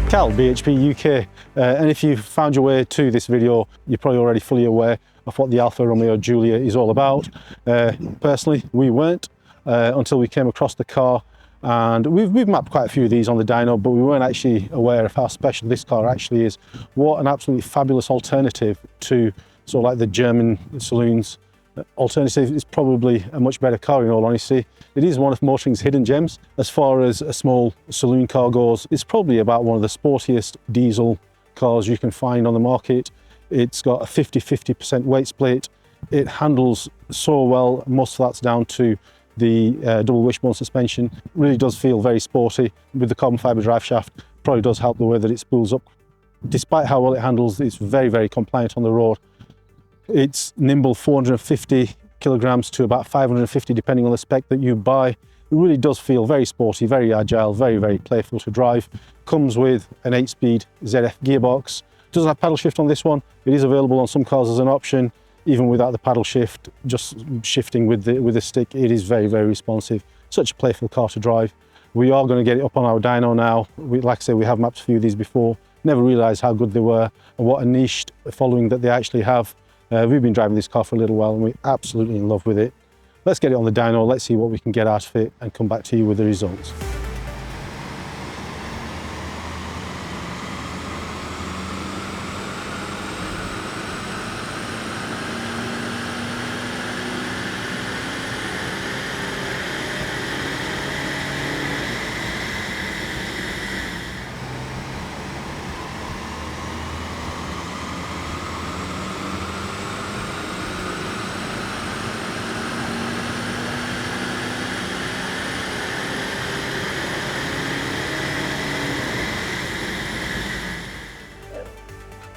Cal, BHP UK, and if you found your way to this video, you're probably already fully aware of what the Alfa Romeo Giulia is all about. Personally, we weren't until we came across the car, and we've mapped quite a few of these on the dyno, but we weren't actually aware of how special this car actually is. What an absolutely fabulous alternative to sort of like the German saloons. Alternative is probably a much better car, in all honesty. It is one of motoring's hidden gems. As far as a small saloon car goes, it's probably about one of the sportiest diesel cars you can find on the market. It's got a 50-50% weight split. It handles so well. Most of that's down to the double wishbone suspension. It really does feel very sporty. With the carbon fibre drive shaft, probably does help the way that it spools up. Despite how well it handles, it's very, very compliant on the road. It's nimble, 450 kilograms to about 550 depending on the spec that you buy. It really does feel very sporty, very agile, very, very playful to drive. Comes with an 8-speed ZF gearbox. Doesn't have paddle shift on this one. It is available on some cars as an option. Even without the paddle shift, just shifting with the stick, it is very, very responsive. Such a playful car to drive. We are going to get it up on our dyno now. Like I say, we have mapped a few of these before. Never realised how good they were and what a niche following that they actually have. We've been driving this car for a little while and we're absolutely in love with it. Let's get it on the dyno, let's see what we can get out of it and come back to you with the results.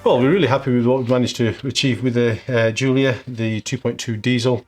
Well, we're really happy with what we've managed to achieve with the Giulia, the 2.2 diesel.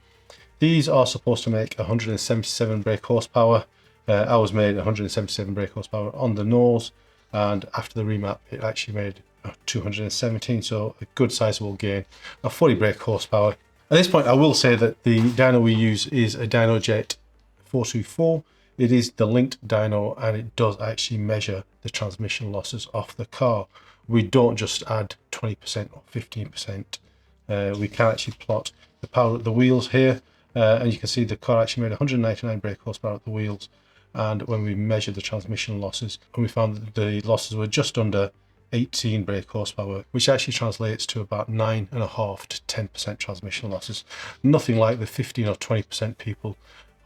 These are supposed to make 177 brake horsepower. Ours made 177 brake horsepower on the nose, and after the remap it actually made 217, so a good sizable gain of 40 brake horsepower. At this point I will say that the dyno we use is a DynoJet 424. It is the linked dyno and it does actually measure the transmission losses off the car. We don't just add 20% or 15%. We can actually plot the power at the wheels here, and you can see the car actually made 199 brake horsepower at the wheels. And when we measured the transmission losses, we found that the losses were just under 18 brake horsepower, which actually translates to about 9.5 to 10% transmission losses. Nothing like the 15 or 20% people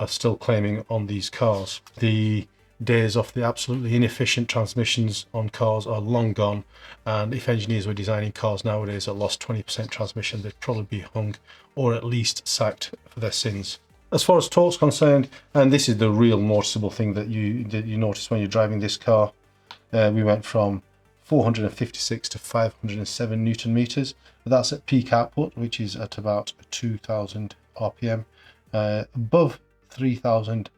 are still claiming on these cars. The days of the absolutely inefficient transmissions on cars are long gone, and if engineers were designing cars nowadays that lost 20% transmission, they'd probably be hung or at least sacked for their sins. As far as torque's concerned, and this is the real noticeable thing that you notice when you're driving this car, we went from 456 to 507 Newton meters. That's at peak output, which is at about 2000 RPM. Above 3000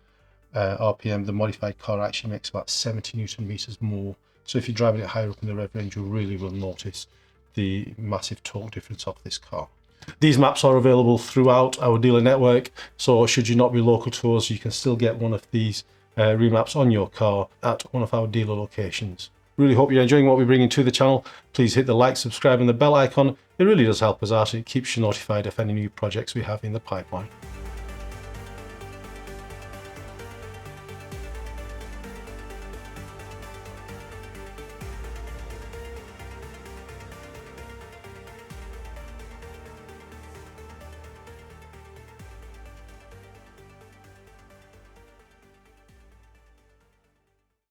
RPM, the modified car actually makes about 70 Newton meters more. So if you're driving it higher up in the rev range, you really will notice the massive torque difference of this car. These maps are available throughout our dealer network, so should you not be local to us, you can still get one of these remaps on your car at one of our dealer locations. Really hope you're enjoying what we're bringing to the channel. Please hit the like, subscribe and the bell icon. It really does help us out. It keeps you notified of any new projects we have in the pipeline.